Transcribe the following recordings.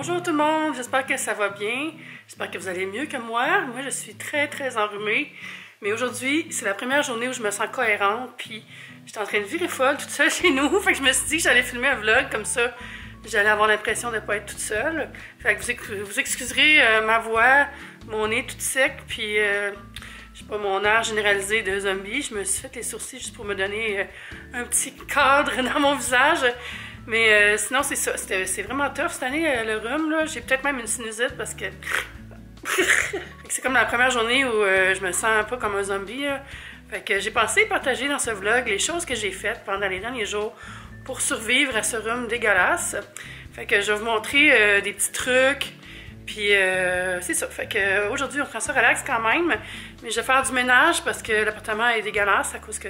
Bonjour tout le monde, j'espère que ça va bien. J'espère que vous allez mieux que moi. Moi, je suis très enrhumée. Mais aujourd'hui, c'est la première journée où je me sens cohérente. Puis, j'étais en train de virer folle toute seule chez nous. Fait que je me suis dit que j'allais filmer un vlog comme ça. J'allais avoir l'impression de ne pas être toute seule. Fait que vous excuserez ma voix, mon nez tout sec. Puis, je sais pas, mon air généralisé de zombie. Je me suis fait les sourcils juste pour me donner un petit cadre dans mon visage. Mais sinon, c'est ça. C'est vraiment tough cette année, le rhume. J'ai peut-être même une sinusite parce que... c'est comme la première journée où je me sens pas comme un zombie. Fait que j'ai pensé partager dans ce vlog les choses que j'ai faites pendant les derniers jours pour survivre à ce rhume dégueulasse. Fait que je vais vous montrer des petits trucs. Puis c'est ça. Fait que aujourd'hui, on prend ça relax quand même. Mais je vais faire du ménage parce que l'appartement est dégueulasse à cause que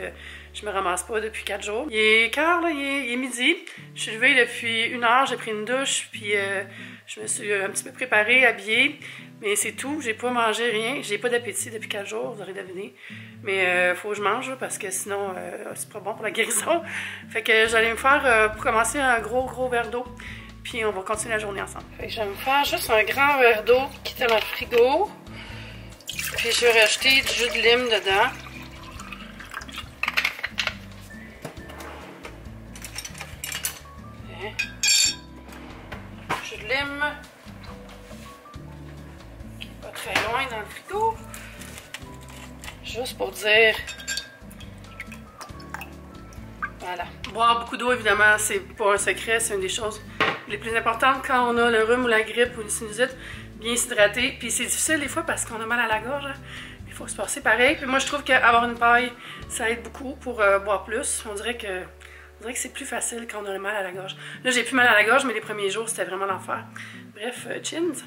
je me ramasse pas depuis 4 jours. Il est quart, là, il est midi. Je suis levée depuis 1 heure, j'ai pris une douche, puis je me suis un petit peu préparée, habillée. Mais c'est tout, j'ai pas mangé rien. J'ai pas d'appétit depuis 4 jours, vous aurez deviné. Mais faut que je mange parce que sinon c'est pas bon pour la guérison. Fait que j'allais me faire pour commencer un gros verre d'eau. Puis on va continuer la journée ensemble. Fait que je vais me faire juste un grand verre d'eau qui est dans le frigo. Puis je vais rajouter du jus de lime dedans. Jus de lime. Qui est pas très loin dans le frigo. Juste pour dire... Voilà. Boire beaucoup d'eau, évidemment, c'est pas un secret, c'est une des choses les plus importantes quand on a le rhume ou la grippe ou une sinusite. Bien s'hydrater. Puis c'est difficile des fois parce qu'on a mal à la gorge. Hein. Il faut se passer pareil. Puis moi, je trouve qu'avoir une paille, ça aide beaucoup pour boire plus. On dirait que c'est plus facile quand on a mal à la gorge. Là, j'ai plus mal à la gorge, mais les premiers jours, c'était vraiment l'enfer. Bref, chins.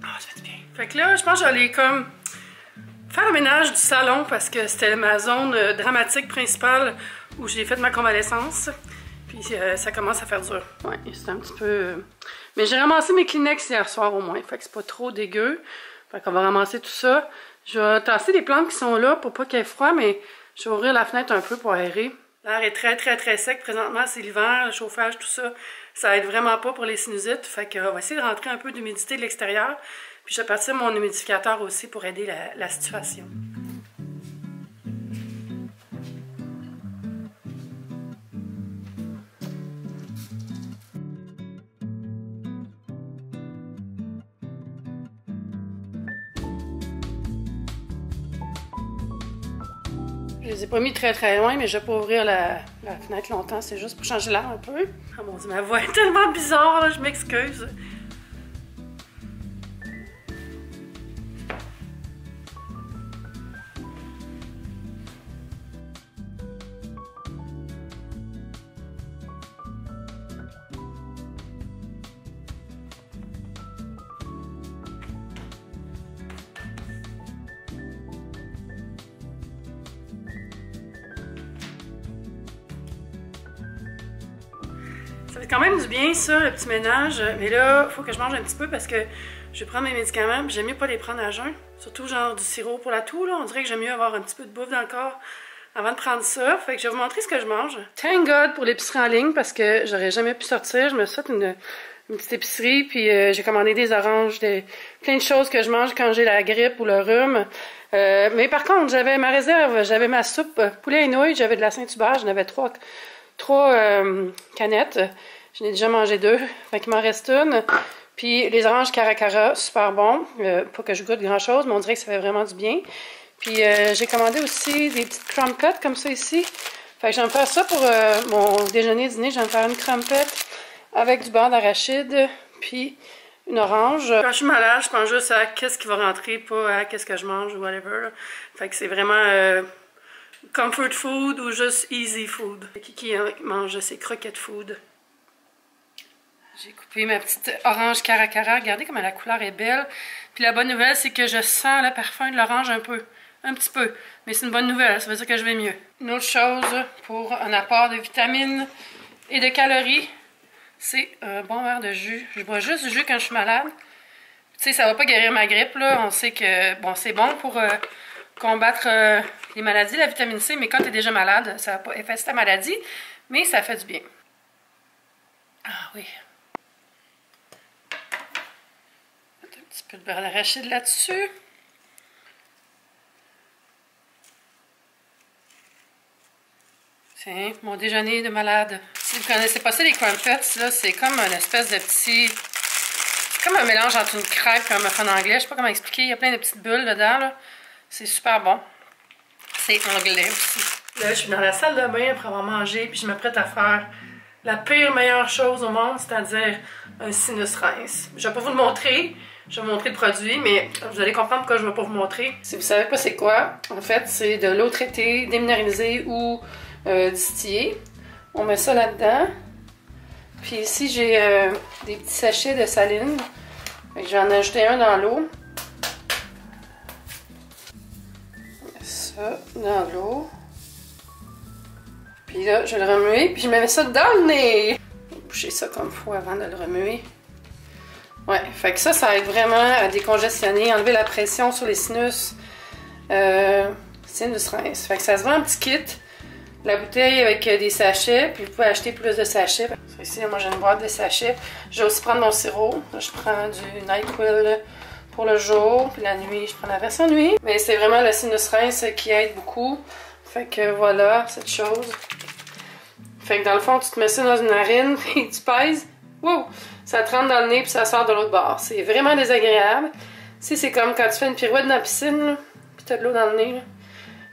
Ah, ça fait du bien. Fait que là, je pense que j'allais comme faire le ménage du salon parce que c'était ma zone dramatique principale où j'ai fait ma convalescence. Puis ça commence à faire dur. Ouais, c'est un petit peu... Mais j'ai ramassé mes Kleenex hier soir au moins. Fait que c'est pas trop dégueu. Fait qu'on va ramasser tout ça. Je vais tasser les plantes qui sont là pour pas qu'il y ait froid, mais je vais ouvrir la fenêtre un peu pour aérer. L'air est très sec. Présentement, c'est l'hiver, le chauffage, tout ça. Ça aide vraiment pas pour les sinusites. Fait qu'on va essayer de rentrer un peu d'humidité de l'extérieur. Puis je vais partir mon humidificateur aussi pour aider la situation. Je les ai pas mis très loin, mais je vais pas ouvrir la fenêtre longtemps, c'est juste pour changer l'air un peu. Oh mon dieu, ma voix est tellement bizarre, là, je m'excuse. Ça fait quand même du bien ça, le petit ménage, mais là, il faut que je mange un petit peu parce que je vais prendre mes médicaments, j'aime mieux pas les prendre à jeun. Surtout genre du sirop pour la toux, là. On dirait que j'aime mieux avoir un petit peu de bouffe dans le corps avant de prendre ça. Fait que je vais vous montrer ce que je mange. Thank God pour l'épicerie en ligne parce que j'aurais jamais pu sortir. Je me suis fait une petite épicerie, puis j'ai commandé des oranges, plein de choses que je mange quand j'ai la grippe ou le rhume. Mais par contre, j'avais ma réserve, j'avais ma soupe poulet et nouilles, j'avais de la Saint-Hubert, j'en avais trois canettes. J'en ai déjà mangé 2. Fait qu'il m'en reste une. Puis les oranges Caracara, super bon. Pas que je goûte grand chose, mais on dirait que ça fait vraiment du bien. Puis j'ai commandé aussi des petites crumpets comme ça ici. Fait que je vais me faire ça pour mon déjeuner-dîner. Je vais me faire une crumpet avec du beurre d'arachide, puis une orange. Quand je suis malade, je pense juste à qu'est-ce qui va rentrer, pas à qu'est-ce que je mange ou whatever. Fait que c'est vraiment... comfort food ou juste easy food. Qui mange ses croquettes food. J'ai coupé ma petite orange Caracara. Regardez comme la couleur est belle. Puis la bonne nouvelle, c'est que je sens le parfum de l'orange un peu. Un petit peu. Mais c'est une bonne nouvelle. Ça veut dire que je vais mieux. Une autre chose pour un apport de vitamines et de calories, c'est un bon verre de jus. Je bois juste du jus quand je suis malade. Tu sais, ça va pas guérir ma grippe, là. On sait que, bon, c'est bon pour combattre les maladies, la vitamine C, mais quand tu es déjà malade, ça va pas effacer ta maladie, mais ça fait du bien. Ah oui. petit peu de beurre d'arachide là-dessus. Tiens, mon déjeuner de malade. Si vous ne connaissez pas ça, les crumpets, là, c'est comme une espèce de petit... C'est comme un mélange entre une crêpe et un muffin anglais. Je sais pas comment expliquer. Il y a plein de petites bulles dedans, là. C'est super bon. C'est anglais aussi. Là, je suis dans la salle de bain après avoir mangé, puis je m'apprête à faire la pire, meilleure chose au monde, c'est-à-dire un sinus rince. Je vais pas vous le montrer. Je vais vous montrer le produit, mais vous allez comprendre pourquoi je ne vais pas vous montrer. Si vous savez pas c'est quoi, en fait, c'est de l'eau traitée, déminéralisée ou distillée. On met ça là-dedans. Puis ici, j'ai des petits sachets de saline. J'en ai ajouté un dans l'eau. On met ça dans l'eau. Puis là, je vais le remuer, puis je mets ça dans le nez. Je vais boucher ça comme il faut avant de le remuer. Ouais, fait que ça aide vraiment à décongestionner, enlever la pression sur les sinus. Sinus rince. Fait que ça se vend en petit kit. La bouteille avec des sachets, puis vous pouvez acheter plus de sachets. Ici, moi j'ai une boîte de sachets. Je vais aussi prendre mon sirop. Là, je prends du NyQuil pour le jour, puis la nuit, je prends la version nuit. Mais c'est vraiment le sinus rince qui aide beaucoup. Fait que voilà, cette chose. Fait que dans le fond, tu te mets ça dans une narine, puis tu pèses. Wow! Ça te rentre dans le nez, puis ça sort de l'autre bord. C'est vraiment désagréable. Si c'est comme quand tu fais une pirouette dans la piscine, là, puis t'as de l'eau dans le nez, là.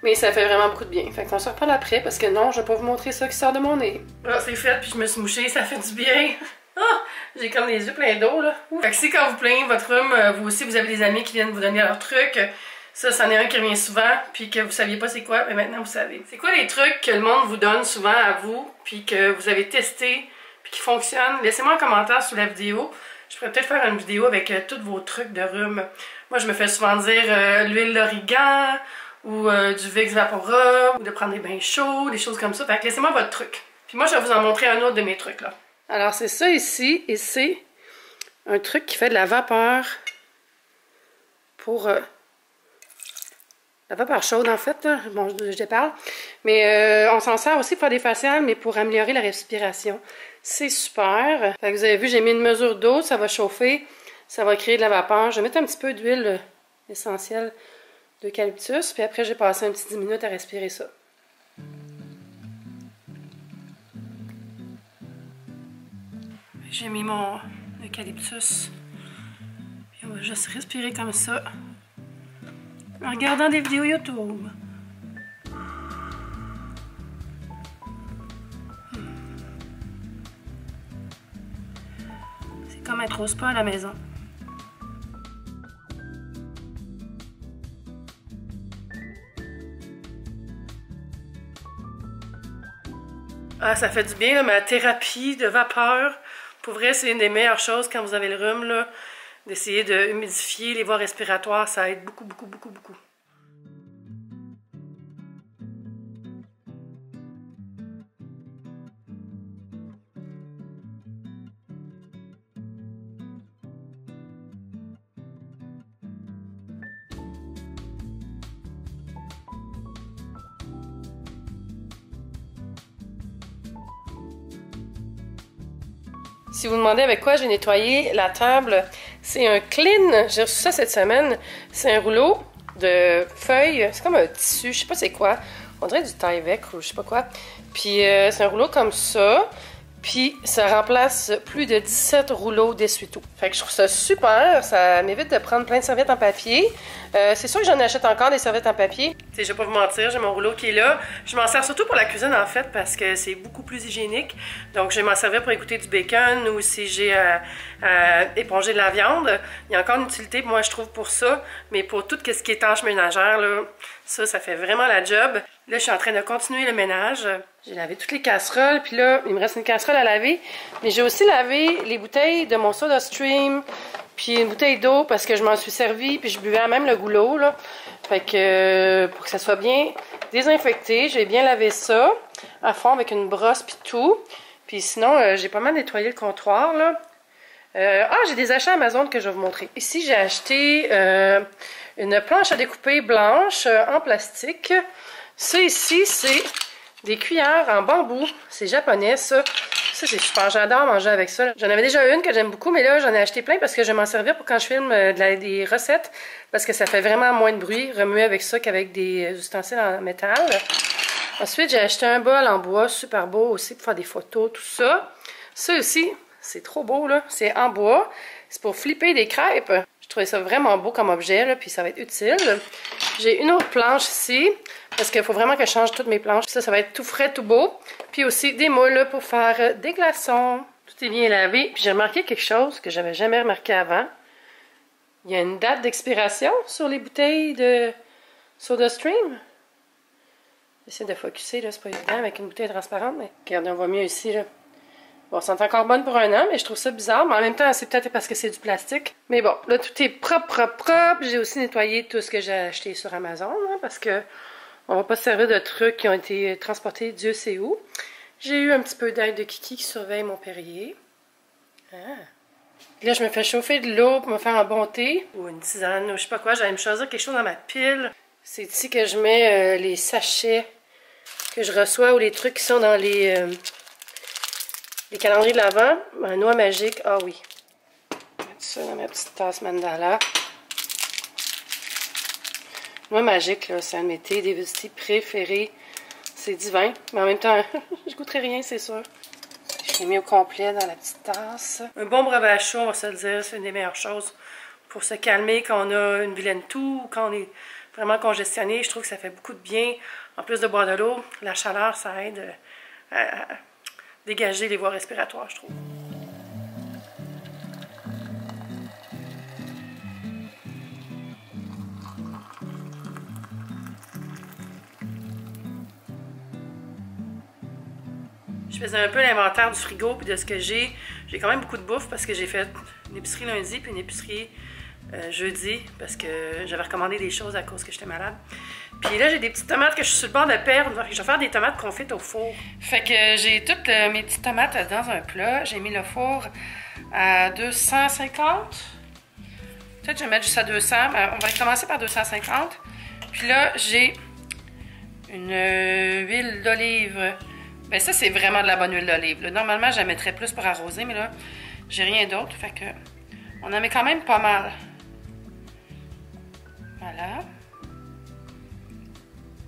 Mais ça fait vraiment beaucoup de bien. Fait qu'on se reparle après, parce que non, je vais pas vous montrer ça qui sort de mon nez. Là, c'est fait, puis je me suis mouchée, ça fait du bien. Ah! J'ai comme les yeux pleins d'eau, là. Fait que si quand vous plaignez votre rhume, vous aussi, vous avez des amis qui viennent vous donner leurs trucs. Ça, c'en est un qui revient souvent, puis que vous saviez pas c'est quoi, mais maintenant vous savez. C'est quoi les trucs que le monde vous donne souvent à vous, puis que vous avez testé, puis qui fonctionnent? Laissez-moi un commentaire sous la vidéo. Je pourrais peut-être faire une vidéo avec tous vos trucs de rhume. Moi, je me fais souvent dire l'huile d'origan, ou du Vicks Vaporub, ou de prendre des bains chauds, des choses comme ça. Fait que laissez-moi votre truc. Puis moi, je vais vous en montrer un autre de mes trucs, là. Alors, c'est ça ici, et c'est un truc qui fait de la vapeur pour... la vapeur chaude, en fait, là. Bon, je déparle. Mais on s'en sert aussi pour faire des faciales, mais pour améliorer la respiration. C'est super. Fait que vous avez vu, j'ai mis une mesure d'eau, ça va chauffer, ça va créer de la vapeur. Je vais mettre un petit peu d'huile essentielle d'eucalyptus, puis après, j'ai passé un petit 10 minutes à respirer ça. J'ai mis mon eucalyptus, puis on va juste respirer comme ça. En regardant des vidéos YouTube. C'est comme être au spa à la maison. Ah, ça fait du bien, là, ma thérapie de vapeur. Pour vrai, c'est une des meilleures choses quand vous avez le rhume, là. D'essayer de humidifier les voies respiratoires, ça aide beaucoup, beaucoup, beaucoup, beaucoup. Si vous me demandez avec quoi j'ai nettoyé la table, c'est un Clean. J'ai reçu ça cette semaine. C'est un rouleau de feuilles. C'est comme un tissu, je sais pas c'est quoi. On dirait du Tyvek ou je sais pas quoi. Puis c'est un rouleau comme ça. Puis ça remplace plus de 17 rouleaux d'essuie-tout. Fait que je trouve ça super. Ça m'évite de prendre plein de serviettes en papier. C'est sûr que j'en achète encore des serviettes en papier. Je vais pas vous mentir, j'ai mon rouleau qui est là. Je m'en sers surtout pour la cuisine en fait parce que c'est beaucoup plus hygiénique. Donc je vais m'en servir pour égoutter du bacon ou si j'ai à éponger de la viande. Il y a encore une utilité moi je trouve pour ça. Mais pour tout ce qui est tâches ménagères, là, ça fait vraiment la job. Là, je suis en train de continuer le ménage. J'ai lavé toutes les casseroles, puis là, il me reste une casserole à laver. Mais j'ai aussi lavé les bouteilles de mon SodaStream, puis une bouteille d'eau parce que je m'en suis servi, puis je buvais à même le goulot, là. Fait que pour que ça soit bien désinfecté, j'ai bien lavé ça à fond avec une brosse puis tout. Puis sinon, j'ai pas mal nettoyé le comptoir, là. J'ai des achats Amazon que je vais vous montrer. Ici, j'ai acheté une planche à découper blanche en plastique. Ça ici, c'est des cuillères en bambou. C'est japonais, ça. Ça, c'est super. J'adore manger avec ça. J'en avais déjà une que j'aime beaucoup, mais là, j'en ai acheté plein parce que je vais m'en servir pour quand je filme des recettes. Parce que ça fait vraiment moins de bruit, remuer avec ça qu'avec des ustensiles en métal. Ensuite, j'ai acheté un bol en bois, super beau aussi, pour faire des photos, tout ça. Ça aussi, c'est trop beau, là. C'est en bois. C'est pour flipper des crêpes. Je trouvais ça vraiment beau comme objet, là, puis ça va être utile. J'ai une autre planche ici, parce qu'il faut vraiment que je change toutes mes planches. Ça va être tout frais, tout beau. Puis aussi des moules pour faire des glaçons. Tout est bien lavé. Puis j'ai remarqué quelque chose que j'avais jamais remarqué avant. Il y a une date d'expiration sur les bouteilles de SodaStream. J'essaie de focusser, là, c'est pas évident avec une bouteille transparente, mais regardez, on voit mieux ici, là. Bon, c'est encore bonne pour un an, mais je trouve ça bizarre. Mais en même temps, c'est peut-être parce que c'est du plastique. Mais bon, là, tout est propre, propre, propre. J'ai aussi nettoyé tout ce que j'ai acheté sur Amazon, hein, parce que on va pas se servir de trucs qui ont été transportés Dieu sait où. J'ai eu un petit peu d'aide de Kiki qui surveille mon Perrier. Ah. Là, je me fais chauffer de l'eau pour me faire un bon thé. Ou une tisane, ou je sais pas quoi. J'allais me choisir quelque chose dans ma pile. C'est ici que je mets les sachets que je reçois ou les trucs qui sont dans les calendriers de l'Avent. Un noix magique, ah oui. Je vais mettre ça dans ma petite tasse mandala. Noix magique, là, c'est un de mes thés des préférés. C'est divin, mais en même temps, je goûterai rien, c'est sûr. Je l'ai mis au complet dans la petite tasse. Un bon breuvage chaud, on va se le dire, c'est une des meilleures choses pour se calmer quand on a une vilaine toux ou quand on est vraiment congestionné. Je trouve que ça fait beaucoup de bien. En plus de boire de l'eau, la chaleur, ça aide à dégager les voies respiratoires, je trouve. Je faisais un peu l'inventaire du frigo puis de ce que j'ai. J'ai quand même beaucoup de bouffe parce que j'ai fait une épicerie lundi puis une épicerie jeudi parce que j'avais recommandé des choses à cause que j'étais malade. Puis là, j'ai des petites tomates que je suis sur le bord de perdre. Je vais faire des tomates confites au four. Fait que j'ai toutes mes petites tomates dans un plat. J'ai mis le four à 250. Peut-être que je vais mettre juste à 200. On va commencer par 250. Puis là, j'ai une huile d'olive. Ben ça, c'est vraiment de la bonne huile d'olive. Normalement, je la mettrais plus pour arroser, mais là, j'ai rien d'autre. Fait que on en met quand même pas mal. Voilà.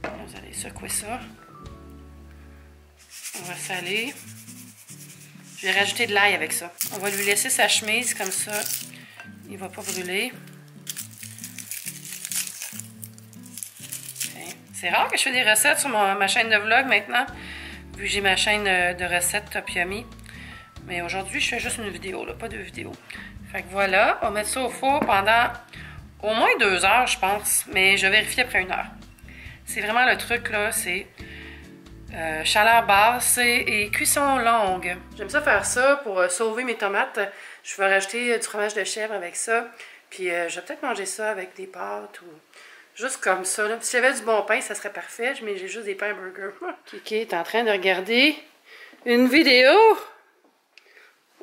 Vous allez secouer ça. On va saler. Je vais rajouter de l'ail avec ça. On va lui laisser sa chemise comme ça. Il ne va pas brûler. Okay. C'est rare que je fais des recettes sur ma chaîne de vlog maintenant. Vu que j'ai ma chaîne de recettes Top Yummy. Mais aujourd'hui, je fais juste une vidéo, là, pas deux vidéos. Fait que voilà, on va mettre ça au four pendant au moins 2 heures, je pense. Mais je vérifie après 1 heure. C'est vraiment le truc, là, c'est chaleur basse et cuisson longue. J'aime ça faire ça pour sauver mes tomates. Je vais rajouter du fromage de chèvre avec ça. Puis je vais peut-être manger ça avec des pâtes ou juste comme ça. Là. Si j'avais du bon pain, ça serait parfait, mais j'ai juste des pains burgers. Kiki est en train de regarder une vidéo.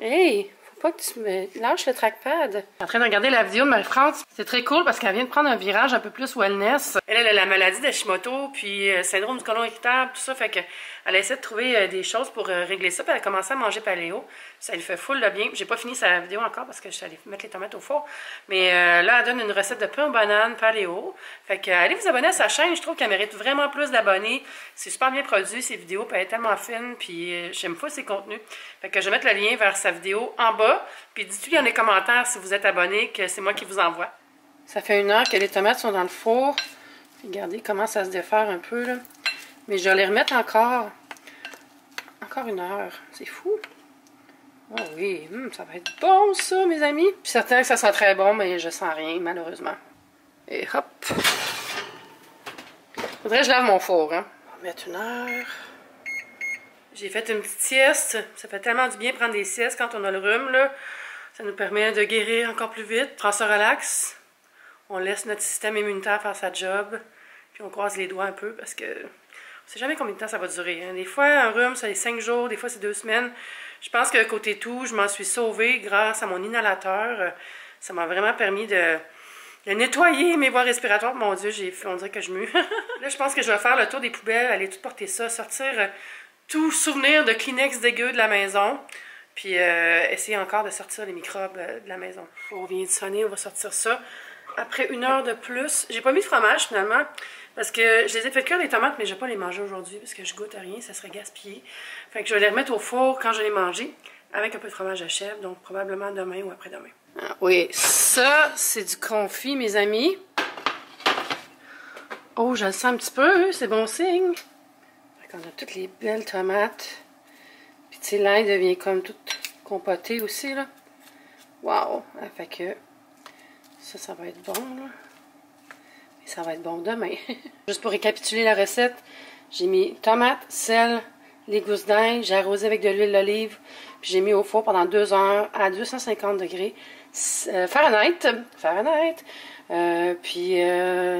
Hey! Faut pas que tu me lâches le trackpad. Je suis en train de regarder la vidéo de Marie-France. C'est très cool parce qu'elle vient de prendre un virage un peu plus wellness. Elle a la maladie d'Hashimoto, puis syndrome du côlon irritable, tout ça. Fait qu'elle essaie de trouver des choses pour régler ça. Puis elle a commencé à manger paléo. Ça lui fait full de bien. J'ai pas fini sa vidéo encore parce que je suis allée mettre les tomates au four. Mais là, elle donne une recette de pain aux bananes paléo. Fait que allez vous abonner à sa chaîne. Je trouve qu'elle mérite vraiment plus d'abonnés. C'est super bien produit, ses vidéos. Puis elle est tellement fine. Puis j'aime pas ses contenus. Fait que je vais mettre le lien vers sa vidéo en bas. Puis dites-lui dans les commentaires si vous êtes abonné que c'est moi qui vous envoie. Ça fait 1 heure que les tomates sont dans le four. Regardez comment ça se défaire un peu là. Mais je vais les remettre encore 1 heure. C'est fou. Oh oui, ça va être bon ça mes amis. Je suis certaine que ça sent très bon, mais je sens rien malheureusement. Et hop. Faudrait que je lave mon four. Hein. On va mettre 1 heure. J'ai fait une petite sieste. Ça fait tellement du bien prendre des siestes quand on a le rhume, là. Ça nous permet de guérir encore plus vite. On se relaxe. On laisse notre système immunitaire faire sa job. Puis on croise les doigts un peu parce que on sait jamais combien de temps ça va durer. Hein. Des fois, un rhume, c'est 5 jours. Des fois, c'est 2 semaines. Je pense que côté tout, je m'en suis sauvée grâce à mon inhalateur. Ça m'a vraiment permis de nettoyer mes voies respiratoires. Mon Dieu, on dirait que je mue. Là, je pense que je vais faire le tour des poubelles, aller tout porter ça, sortir tout souvenir de Kleenex dégueu de la maison. Puis essayer encore de sortir les microbes de la maison. On vient de sonner, on va sortir ça. Après 1 heure de plus, j'ai pas mis de fromage finalement. Parce que je les ai fait cuire les tomates, mais je vais pas les manger aujourd'hui parce que je goûte à rien, ça serait gaspillé. Fait que je vais les remettre au four quand je les manger, avec un peu de fromage de chèvre, donc probablement demain ou après-demain. Ah, oui, ça, c'est du confit, mes amis. Oh, je le sens un petit peu, c'est bon signe. Fait qu'on a toutes les belles tomates. Puis tu sais, l'ail devient comme toute compotée aussi, là. Wow! Fait que ça va être bon, là. Et ça va être bon demain. Juste pour récapituler la recette, j'ai mis tomates, sel, les gousses d'ail, j'ai arrosé avec de l'huile d'olive, puis j'ai mis au four pendant 2 heures à 250 degrés Fahrenheit. Puis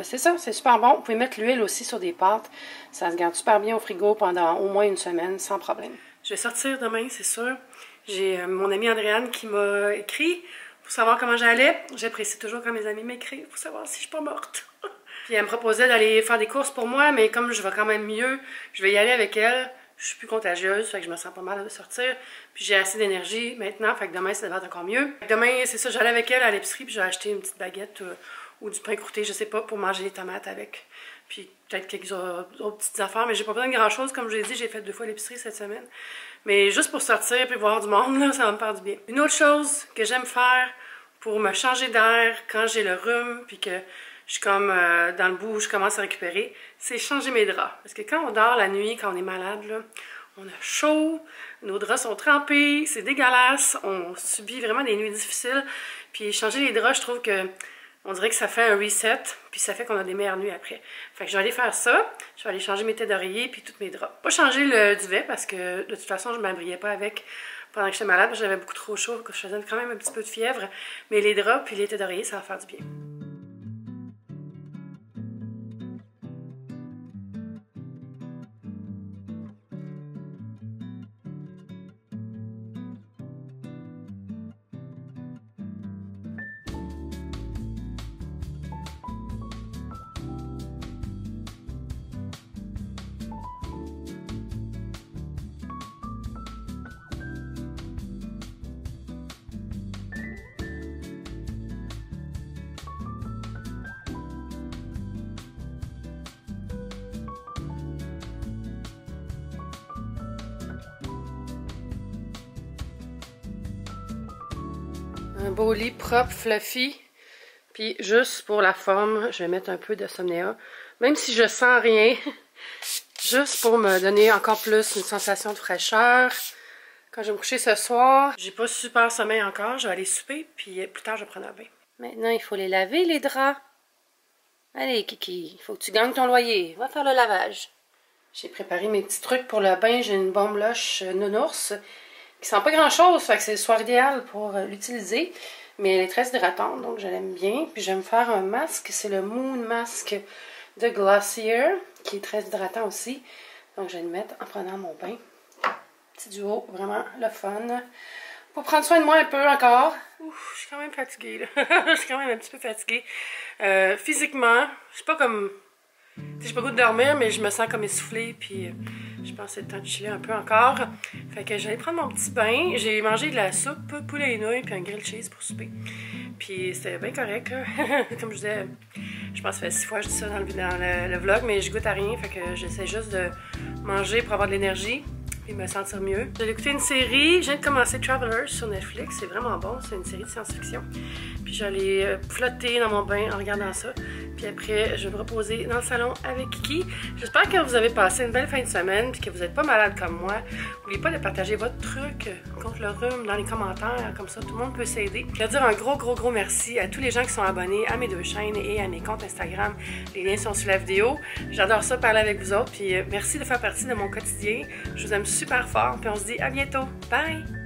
c'est ça, c'est super bon. Vous pouvez mettre l'huile aussi sur des pâtes. Ça se garde super bien au frigo pendant au moins 1 semaine, sans problème. Je vais sortir demain, c'est sûr. J'ai mon amie Andréane qui m'a écrit pour savoir comment j'allais. J'apprécie toujours quand mes amis m'écrivent pour savoir si je suis pas morte. Puis elle me proposait d'aller faire des courses pour moi, mais comme je vais quand même mieux, je vais y aller avec elle. Je suis plus contagieuse, fait que je me sens pas mal de sortir. Puis j'ai assez d'énergie maintenant, fait que demain ça va être encore mieux. Demain, c'est ça, j'allais avec elle à l'épicerie, puis j'ai acheté une petite baguette ou du pain croûté, je sais pas, pour manger les tomates avec. Puis peut-être quelques autres petites affaires, mais j'ai pas besoin de grand chose. Comme je l'ai dit, j'ai fait 2 fois l'épicerie cette semaine. Mais juste pour sortir puis voir du monde, là, ça va me faire du bien. Une autre chose que j'aime faire pour me changer d'air quand j'ai le rhume, puis que je suis comme dans le bout où je commence à récupérer, c'est changer mes draps. Parce que quand on dort la nuit, quand on est malade, là, on a chaud, nos draps sont trempés, c'est dégueulasse, on subit vraiment des nuits difficiles. Puis changer les draps, je trouve que on dirait que ça fait un reset, puis ça fait qu'on a des meilleures nuits après. Fait que je vais aller faire ça, je vais aller changer mes têtes d'oreiller puis tous mes draps. Pas changer le duvet parce que de toute façon, je ne m'abriais pas avec pendant que j'étais malade, j'avais beaucoup trop chaud, que je faisais quand même un petit peu de fièvre. Mais les draps puis les têtes d'oreiller, ça va faire du bien. Un beau lit propre, fluffy. Puis juste pour la forme, je vais mettre un peu de Somnéa. Même si je sens rien, juste pour me donner encore plus une sensation de fraîcheur. Quand je vais me coucher ce soir, j'ai pas super sommeil encore, je vais aller souper, puis plus tard je vais prendre un bain. Maintenant, il faut les laver les draps. Allez Kiki, il faut que tu gagnes ton loyer, va faire le lavage. J'ai préparé mes petits trucs pour le bain, j'ai une bombe loche nounours qui sent pas grand chose, fait que c'est le soir idéal pour l'utiliser. Mais elle est très hydratante, donc je l'aime bien. Puis je vais me faire un masque, c'est le Moon Mask de Glossier, qui est très hydratant aussi. Donc je vais le mettre en prenant mon bain. Petit duo, vraiment le fun. Pour prendre soin de moi un peu encore. Ouf, je suis quand même fatiguée, là. Je suis quand même un petit peu fatiguée. Physiquement, je suis pas comme... J'ai pas le goût de dormir, mais je me sens comme essoufflée, puis je pense que c'est le temps de chiller un peu encore. Fait que j'allais prendre mon petit bain. J'ai mangé de la soupe, poulet et nouilles, puis un grilled cheese pour souper. Puis c'était bien correct, là. Comme je disais, je pense que ça fait 6 fois que je dis ça dans le vlog, mais je goûte à rien, fait que j'essaie juste de manger pour avoir de l'énergie et me sentir mieux. J'ai écouté une série, je viens de commencer Travelers sur Netflix, c'est vraiment bon, c'est une série de science-fiction. Puis j'allais flotter dans mon bain en regardant ça. Puis après, je vais me reposer dans le salon avec Kiki. J'espère que vous avez passé une belle fin de semaine puis que vous n'êtes pas malade comme moi. N'oubliez pas de partager votre truc contre le rhume dans les commentaires, comme ça tout le monde peut s'aider. Je veux dire un gros merci à tous les gens qui sont abonnés à mes 2 chaînes et à mes comptes Instagram. Les liens sont sous la vidéo. J'adore ça parler avec vous autres. Puis merci de faire partie de mon quotidien. Je vous aime super fort. Puis on se dit à bientôt. Bye!